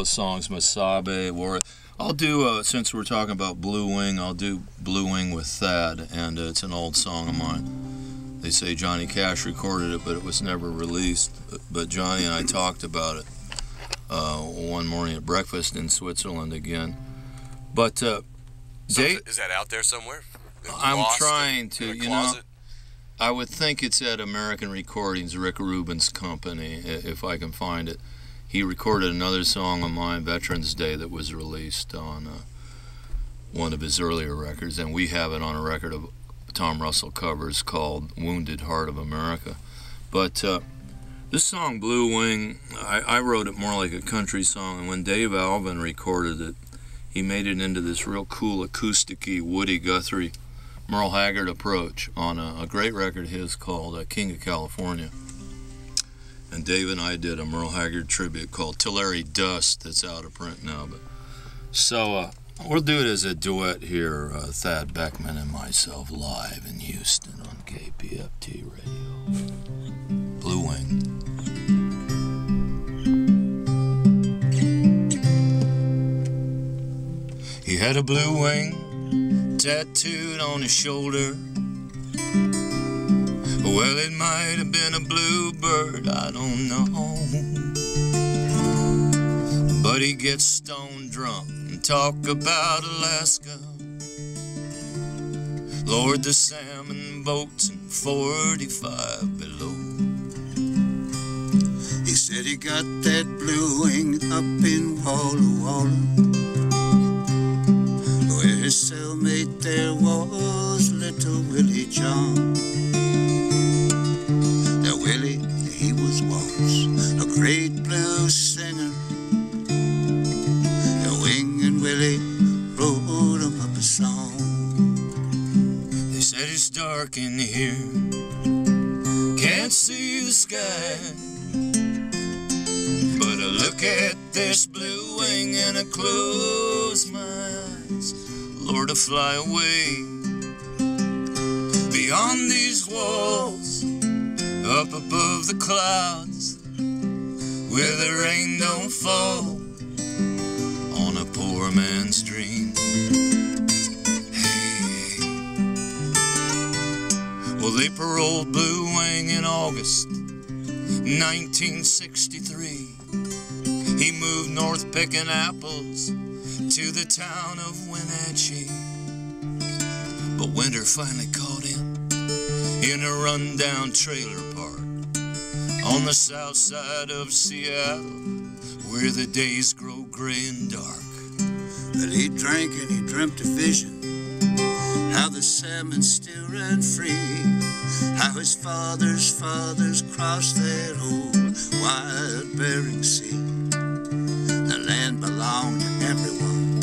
those songs, Masabe, War. I'll do, since we're talking about Blue Wing, I'll do Blue Wing with Thad, and it's an old song of mine. They say Johnny Cash recorded it, but it was never released. But Johnny and I talked about it one morning at breakfast in Switzerland again. But so is that out there somewhere? I'm trying to, you know, I would think it's at American Recordings, Rick Rubin's company, if I can find it. He recorded another song of mine, Veterans Day, that was released on one of his earlier records, and we have it on a record of Tom Russell covers called Wounded Heart of America. But this song, Blue Wing, I wrote it more like a country song, and when Dave Alvin recorded it, he made it into this real cool acoustic-y Woody Guthrie, Merle Haggard approach on a great record of his called King of California. And Dave and I did a Merle Haggard tribute called Tulare Dust that's out of print now. But so we'll do it as a duet here, Thad Beckman and myself, live in Houston on KPFT Radio. Blue Wing. He had a blue wing tattooed on his shoulder. Well, it might have been a bluebird, I don't know. But he gets stone drunk and talk about Alaska. Lord, the salmon boats in 45 below. He said he got that blue wing up in Walla Walla, where his cellmate there was little Willie John. Now Willie, he was once a great blues singer. Now Wing and Willie wrote him up a song. They said it's dark in here, can't see the sky, but I look at this blue wing and I close my eyes. Lord, to fly away beyond these walls, up above the clouds, where the rain don't fall on a poor man's dream. Hey, well, they paroled Blue Wing in August 1963. He moved north picking apples to the town of Wenatchee. But winter finally caught him in a rundown trailer park on the south side of Seattle, where the days grow gray and dark. But he drank and he dreamt a vision, how the salmon still ran free, how his father's fathers crossed that old wide Bering Sea. The land belonged to everyone,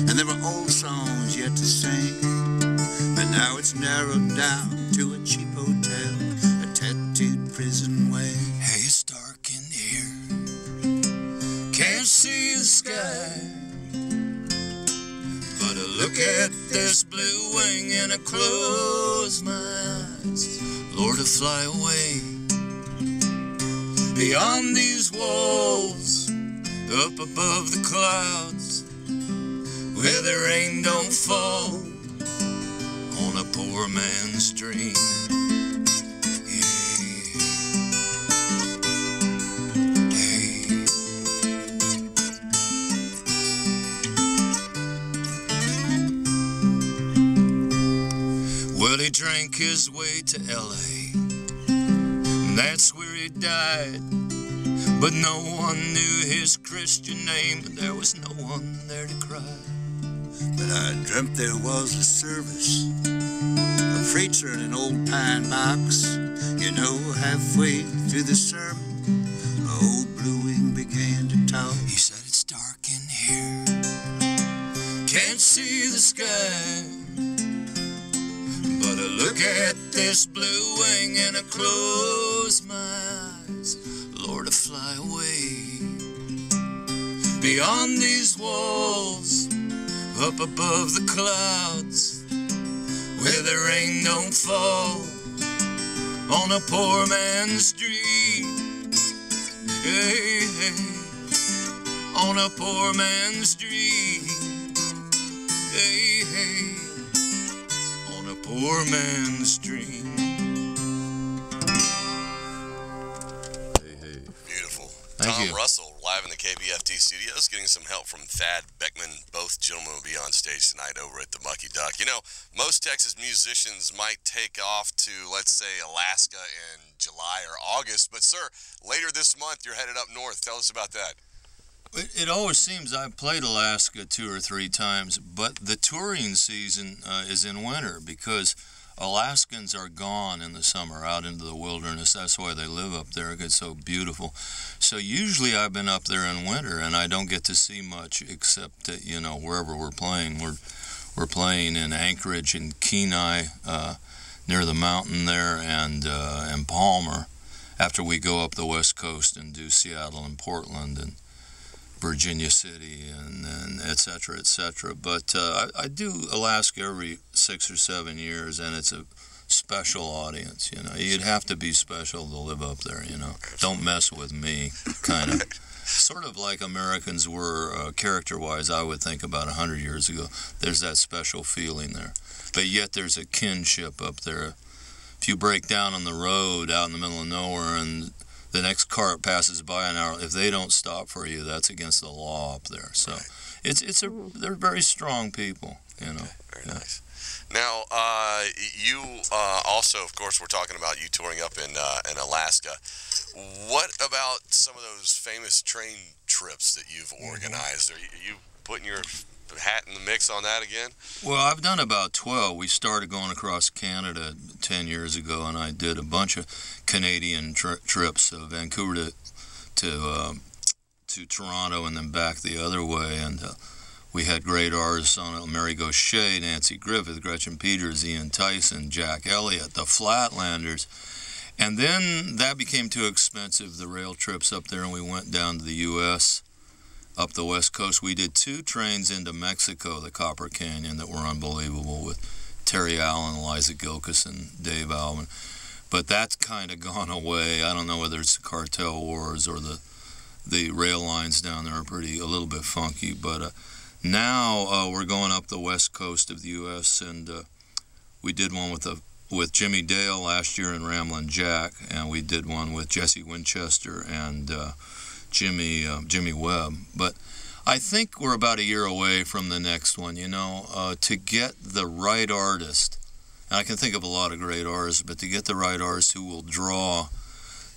and there were old songs yet to sing. But now it's narrowed down to a cheap hotel, a tattooed prison wing. Hey, it's dark in here, can't see the sky, but I look at this blue wing and I close my eyes. Lord, to fly away beyond these walls, up above the clouds, where the rain don't fall on a poor man's dream. Hey. Well, he drank his way to L.A., and that's where he died. But no one knew his Christian name, and there was no one there to cry. But I dreamt there was a service, a preacher in an old pine box. You know, halfway through the sermon, old Blue Wing began to talk. He said, it's dark in here, can't see the sky, but I look at this blue wing and I close my eyes. Lord, to fly away beyond these walls, up above the clouds, where the rain don't fall on a poor man's dream. Hey, hey, on a poor man's dream. Hey, hey, on a poor man's dream. Hey, hey. Beautiful. Thank Tom you. Russell, live in the KPFT studios, getting some help from Thad Beckman. Both gentlemen will be on stage tonight over at the Mucky Duck. You know, most Texas musicians might take off to, let's say, Alaska in July or August, but sir, later this month you're headed up north. Tell us about that. It always seems I've played Alaska 2 or 3 times, but the touring season is in winter because Alaskans are gone in the summer out into the wilderness. That's why they live up there. It gets so beautiful. So usually I've been up there in winter, and I don't get to see much except, you know, wherever we're playing. We're playing in Anchorage and Kenai, near the mountain there, and Palmer, after we go up the west coast and do Seattle and Portland and Virginia City and et cetera, et cetera. But I do Alaska every 6 or 7 years, and it's a special audience, you know. You'd have to be special to live up there, you know. Don't mess with me, kind of. Sort of like Americans were character-wise, I would think, about 100 years ago. There's that special feeling there. But yet there's a kinship up there. If you break down on the road out in the middle of nowhere and the next car passes by an hour, if they don't stop for you, that's against the law up there. So right. They're very strong people, you know. Okay, very nice. Now, you also, of course, we're talking about you touring up in Alaska. What about some of those famous train trips that you've organized? Are you putting your hat in the mix on that again? Well, I've done about 12. We started going across Canada 10 years ago, and I did a bunch of Canadian trips, Vancouver to Toronto and then back the other way, and we had great artists on it: Mary Gauthier, Nancy Griffith, Gretchen Peters, Ian Tyson, Jack Elliott, the Flatlanders. And then that became too expensive, the rail trips up there, and we went down to the U.S., up the west coast. We did 2 trains into Mexico, the Copper Canyon, that were unbelievable, with Terry Allen, Eliza Gilkes, and Dave Alvin. But that's kind of gone away. I don't know whether it's the cartel wars or the rail lines down there are a little bit funky. But now we're going up the west coast of the U.S., and we did one with Jimmy Dale last year in Ramblin' Jack, and we did one with Jesse Winchester and Jimmy Webb. But I think we're about a year away from the next one, you know, to get the right artist. And I can think of a lot of great artists, but to get the right artist who will draw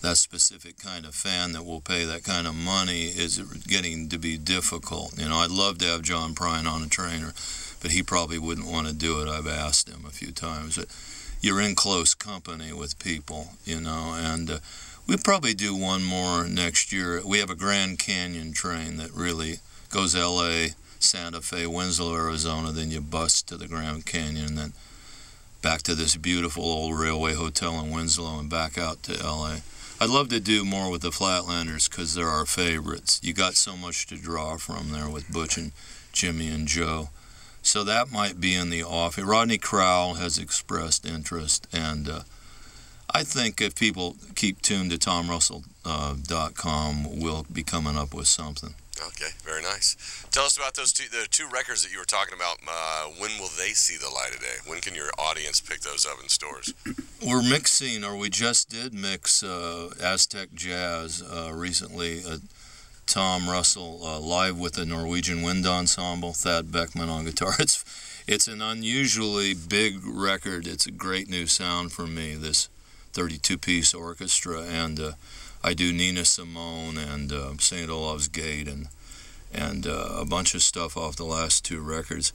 that specific kind of fan that will pay that kind of money is getting to be difficult. You know, I'd love to have John Prine on a trainer, but he probably wouldn't want to do it. I've asked him a few times. But you're in close company with people, you know, and we'll probably do one more next year. We have a Grand Canyon train that really goes L.A., Santa Fe, Winslow, Arizona, then you bus to the Grand Canyon, and then back to this beautiful old railway hotel in Winslow and back out to L.A. I'd love to do more with the Flatlanders because they're our favorites. You got so much to draw from there with Butch and Jimmy and Joe. So that might be in the offing. Rodney Crowell has expressed interest, and I think if people keep tuned to TomRussell.com, we'll be coming up with something. Okay, very nice. Tell us about the two records that you were talking about. When will they see the light of day? When can your audience pick those up in stores? We're mixing, or we just did mix Aztec Jazz recently. Tom Russell live with the Norwegian Wind Ensemble, Thad Beckman on guitar. It's an unusually big record. It's a great new sound for me, this 32-piece orchestra, and I do Nina Simone and St. Olave's Gate and a bunch of stuff off the last 2 records.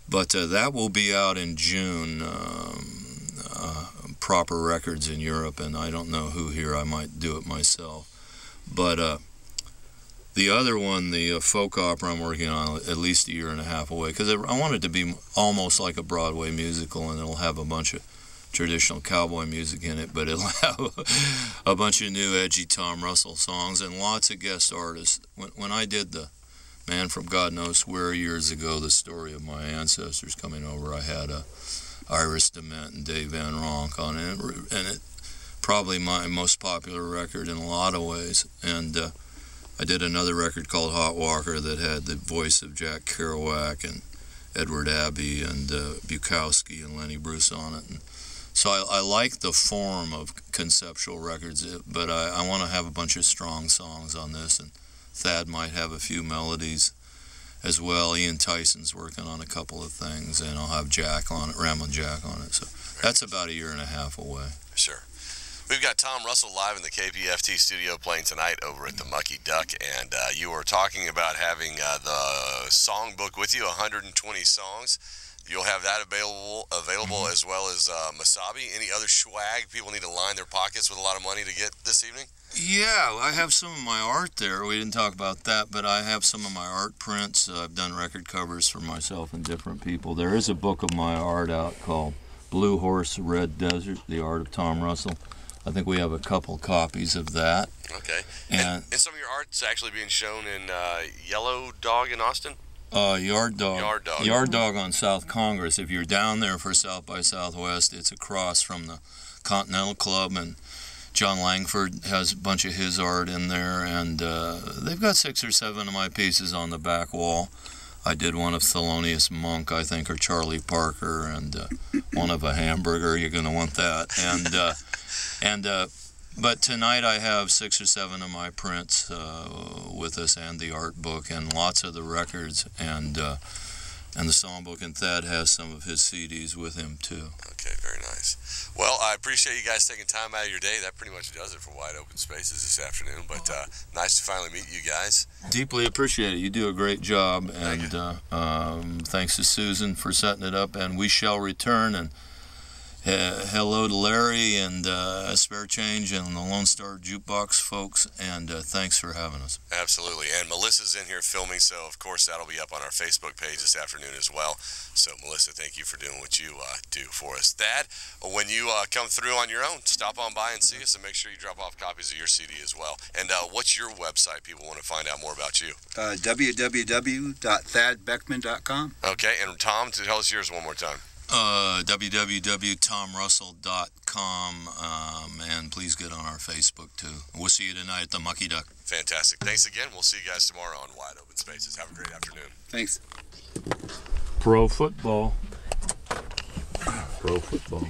But that will be out in June, proper records in Europe, and I don't know who here. I might do it myself. But the other one, the folk opera, I'm working on at least a year and a half away, because I want it to be almost like a Broadway musical, and it'll have a bunch of traditional cowboy music in it, but it'll have a bunch of new edgy Tom Russell songs and lots of guest artists. When I did the Man from God Knows Where years ago, the story of my ancestors coming over, I had Iris DeMent and Dave Van Ronk on it, and it probably my most popular record in a lot of ways. And I did another record called Hot Walker that had the voice of Jack Kerouac and Edward Abbey and Bukowski and Lenny Bruce on it. And so I like the form of conceptual records, but I want to have a bunch of strong songs on this, and Thad might have a few melodies as well. Ian Tyson's working on a couple of things, and I'll have Jack on it, Ramblin' Jack on it. So that's about a year and a half away. Sure. We've got Tom Russell live in the KPFT studio playing tonight over at the Mucky Duck, and you were talking about having the songbook with you, 120 songs. You'll have that available as well as Masabi. Any other swag people need to line their pockets with a lot of money to get this evening? Yeah, I have some of my art there. We didn't talk about that, but I have some of my art prints. I've done record covers for myself and different people. There is a book of my art out called Blue Horse, Red Desert, The Art of Tom Russell. I think we have a couple copies of that. Okay. And some of your art's actually being shown in Yellow Dog in Austin? Yard Dog. Yard Dog. Yard Dog on South Congress. If you're down there for South by Southwest, it's across from the Continental Club, and John Langford has a bunch of his art in there, and they've got 6 or 7 of my pieces on the back wall. I did one of Thelonious Monk, I think, or Charlie Parker, and one of a hamburger. You're going to want that. But tonight I have 6 or 7 of my prints with us, and the art book, and lots of the records, and the songbook. And Thad has some of his CDs with him too. Okay, very nice. Well, I appreciate you guys taking time out of your day. That pretty much does it for Wide Open Spaces this afternoon. But nice to finally meet you guys. Deeply appreciate it. You do a great job, and thanks to Susan for setting it up. And we shall return. And hello to Larry and Spare Change and the Lone Star Jukebox folks, and thanks for having us. Absolutely. And Melissa's in here filming, so of course that'll be up on our Facebook page this afternoon as well. So Melissa, thank you for doing what you do for us. Thad, when you come through on your own, stop on by and see us, and make sure you drop off copies of your CD as well. And what's your website? People want to find out more about you. www.thadbeckman.com. Okay, and Tom, tell us yours one more time. www.tomrussell.com, and please get on our Facebook too. We'll see you tonight at the Mucky Duck. Fantastic. Thanks again. We'll see you guys tomorrow on Wide Open Spaces. Have a great afternoon. Thanks. Pro football. Pro football.